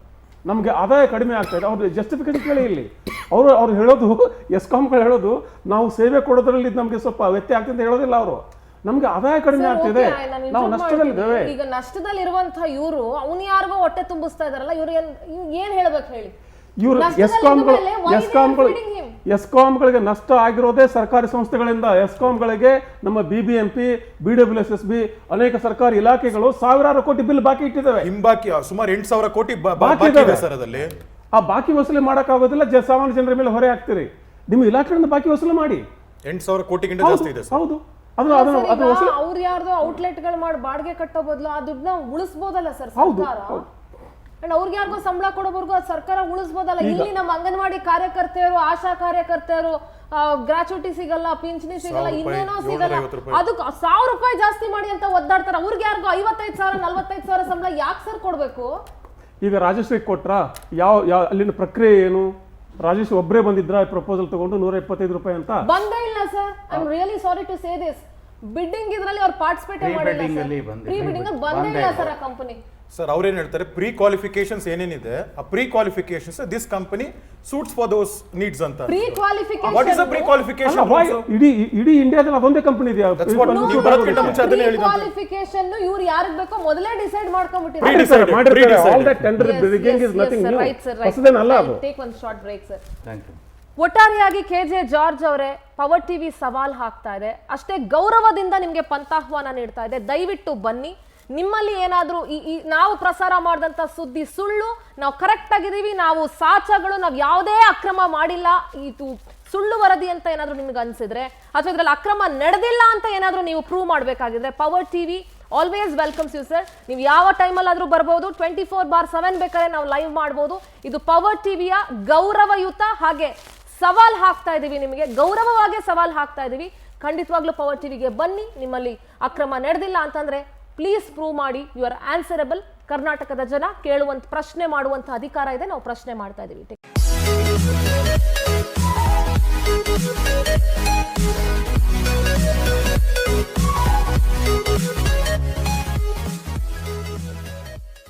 ನಮಗೆ ಆದಾಯ ಕಡಿಮೆ ಆಗ್ತಾ ಇದೆ. ಅವ್ರ ಜಸ್ಟಿಫಿಕೇಶನ್ ಕೇಳಿ ಇಲ್ಲಿ ಅವ್ರು ಹೇಳೋದು, ಎಸ್ಕಾಮ್ಗಳು ಹೇಳೋದು, ನಾವು ಸೇವೆ ಕೊಡೋದ್ರಲ್ಲಿ ನಮಗೆ ಸ್ವಲ್ಪ ವ್ಯತ್ಯಯ ಆಗ್ತದೆ ಅಂತ ಹೇಳೋದಿಲ್ಲ. ಅವರು ನಮ್ಗೆ ಆದಾಯ ಕಡಿಮೆ ಆಗ್ತಿದೆ, ನಾವು ನಷ್ಟದಲ್ಲಿದ್ದೇವೆ. ಈಗ ನಷ್ಟದಲ್ಲಿರುವಂತಹ ಇವರು ಅವ್ನು ಯಾರಿಗೋ ಹೊಟ್ಟೆ ತುಂಬಿಸ್ತಾ ಇದಾರಲ್ಲ, ಇವ್ರು ಏನ್ ಹೇಳ್ಬೇಕು ಹೇಳಿ? ಇವರು ಎಸ್ಕಾಂಗಳಿಗೆ ನಷ್ಟ ಆಗಿರೋದೇ ಸರ್ಕಾರಿ ಸಂಸ್ಥೆಗಳಿಂದ. ಎಸ್ಕಾಂಗಳಿಗೆ ನಮ್ಮ BBMP, BWSSB, ಅನೇಕ ಸರ್ಕಾರಿ ಇಲಾಖೆಗಳು ಸಾವಿರಾರು ಕೋಟಿ ಬಿಲ್ ಬಾಕಿ ಇಟ್ಟಿದ್ದಾವೆ. ಹಿಂಬಾಕಿ ಸುಮಾರು 8,000 ಕೋಟಿ ಬಾಕಿ ಇದೆ ಸರ್. ಅದರಲ್ಲಿ ಆ ಬಾಕಿ ವಸೂಲಿ ಮಾಡೋಕ್ಕಾಗೋದಿಲ್ಲ, ಸಾಮಾನ್ಯ ಜನರ ಮೇಲೆ ಹೊರೆ ಹಾಕ್ತೀರಿ. ನಿಮ್ಮ ಇಲಾಖೆಯಿಂದ ಬಾಕಿ ವಸೂಲಿ ಮಾಡಿ. 8,000 ಕೋಟಿಗಿಂತ ಜಾಸ್ತಿ ಇದೆ. ಹೌದು, ಅವ್ರು ಯಾರ್ದೋ ಔಟ್ಲೆಟ್ ಗಳು ಮಾಡಿ ಬಾಡಿಗೆ ಕಟ್ಟೋ ಬದಲು ಆ ದುಡ್ಡನ್ನ ಉಳಿಸಬಹುದಲ್ಲ ಸರ್ ಸರ್ಕಾರ? ಅಂಡ್ ಅವ್ರಿಗೆ ಯಾರಿಗೋ ಸಂಬಳ ಕೊಡೋವರೆಗೂ ಸರ್ಕಾರ ಉಳಿಸಬಹುದಲ್ಲ? ಇಲ್ಲಿ ನಮ್ಮ ಅಂಗನವಾಡಿ ಕಾರ್ಯಕರ್ತೆಯರು, ಆಶಾ ಕಾರ್ಯಕರ್ತೆಯರು ಗ್ರಾಚ್ಯುಟಿ ಸಿಗಲ್ಲ, ಪಿಂಚಣಿ ಸಿಗಲ್ಲ, ಇನ್ನೇನೋ ಸಿಗಲ್ಲ, ಅದಕ್ಕೆ 1,000 ರೂಪಾಯಿ ಜಾಸ್ತಿ ಮಾಡಿ ಅಂತ ಒದ್ದಾಡ್ತಾರೆ. ಅವ್ರಿಗೆ ಯಾರಿಗೋ 55,000 45,000 ಸಂಬಳ ಯಾಕೆ ಸರ್ ಕೊಡ್ಬೇಕು? ಈಗ ರಾಜಶ್ರೀ ಕೊಟ್ರ ಯಾವ ಅಲ್ಲಿನ ಪ್ರಕ್ರಿಯೆ ಏನು? ರಾಜೇಶ್ ಒಬ್ಬರೇ ಬಂದಿದ್ರ ಪ್ರಪೋಸಲ್ ತಗೊಂಡು 125 ರೂಪಾಯಿ ಅಂತ? ಬಂದೇ ಇಲ್ಲ sir. I am really sorry to say this. Bidding ಇದ್ರಲ್ಲಿ ಅವ್ರು ಪಾರ್ಟಿಸಿಪೇಟ್ ಮಾಡಿಲ್ಲ ಸರ್. ಪ್ರೀ ಬಿಡ್ಡಿಂಗ್ ಬಂದೇ ಇಲ್ಲ ಸರ್ ಆ ಕಂಪನಿ. ಸರ್ ಅವ್ರೇನ್ ಹೇಳ್ತಾರೆ, ಪ್ರೀ ಕ್ವಾಲಿಫಿಕೇಶನ್ಸ್ ಏನೇನಿದೆ ಆ pre qualifications this company suits for those needs ಅಂತ. Pre qualification, what is the pre qualification? ಇಡೀ ಇಂಡಿಯಾದಲ್ಲಿ ಅದೊಂದೇ ಕಂಪನಿ ಇದೆ. ನೀವು ಬರೋದಕ್ಕಿಂತ ಮುಂಚೆ ಅದನ್ನ ಹೇಳಿದ್ರು. ಕ್ವಾಲಿಫಿಕೇಶನ್ ಇವ್ರು ಯಾರಿಗೆ ಬೇಕೋ ಮೊದಲೇ ಡಿಸೈಡ್ ಮಾಡ್ಕೊಂಡ್ಬಿಟ್ಟಿದ್ದಾರೆ. All that tender beginning is nothing new. ಹೊಸದೇನಲ್ಲ ಅದು. Take one short break sir. Thank you. ಒಟ್ಟಾರೆಯಾಗಿ KJ ಜಾರ್ಜ್ ಅವರೇ, ಪವರ್ ಟಿವಿ ಸವಾಲ್ ಹಾಕ್ತಾ ಇದೆ, ಅಷ್ಟೇ ಗೌರವದಿಂದ ನಿಮ್ಗೆ ಪಂಥಾಹ್ವಾನ ನೀಡ್ತಾ ಇದೆ. ದಯವಿಟ್ಟು ಬನ್ನಿ. ನಿಮ್ಮಲ್ಲಿ ಏನಾದ್ರೂ ನಾವು ಪ್ರಸಾರ ಮಾಡಿದಂತ ಸುದ್ದಿ ಸುಳ್ಳು, ನಾವು ಕರೆಕ್ಟ್ ಆಗಿದೀವಿ, ನಾವು ಸಾಚಗಳು, ನಾವು ಯಾವುದೇ ಅಕ್ರಮ ಮಾಡಿಲ್ಲ, ಇದು ಸುಳ್ಳು ವರದಿ ಅಂತ ಏನಾದ್ರೂ ನಿಮ್ಗೆ ಅನ್ಸಿದ್ರೆ, ಅಥವಾ ಇದ್ರಲ್ಲಿ ಅಕ್ರಮ ನಡೆದಿಲ್ಲ ಅಂತ ಏನಾದ್ರೂ ನೀವು ಪ್ರೂವ್ ಮಾಡ್ಬೇಕಾಗಿದ್ರೆ, power TV always welcomes you sir. ನೀವು ಯಾವ ಟೈಮಲ್ಲಾದ್ರೂ ಬರ್ಬೋದು, 24/7 ಬೇಕಾದ್ರೆ ನಾವು ಲೈವ್ ಮಾಡ್ಬೋದು. ಇದು ಪವರ್ ಟಿವಿಯ ಗೌರವಯುತ ಹಾಗೆ ಸವಾಲ್ ಹಾಕ್ತಾ ಇದೀವಿ, ನಿಮಗೆ ಗೌರವವಾಗಿ ಸವಾಲ್ ಹಾಕ್ತಾ ಇದೀವಿ. ಖಂಡಿತವಾಗ್ಲೂ ಪವರ್ ಟಿವಿಗೆ ಬನ್ನಿ. ನಿಮ್ಮಲ್ಲಿ ಅಕ್ರಮ ನಡೆದಿಲ್ಲ ಅಂತಂದ್ರೆ ಪ್ಲೀಸ್ ಪ್ರೂವ್ ಮಾಡಿ. You are answerable. ಕರ್ನಾಟಕದ ಜನ ಕೇಳುವಂತ, ಪ್ರಶ್ನೆ ಮಾಡುವಂತ ಅಧಿಕಾರ ಇದೆ. ನಾವು ಪ್ರಶ್ನೆ ಮಾಡ್ತಾ ಇದೀವಿ.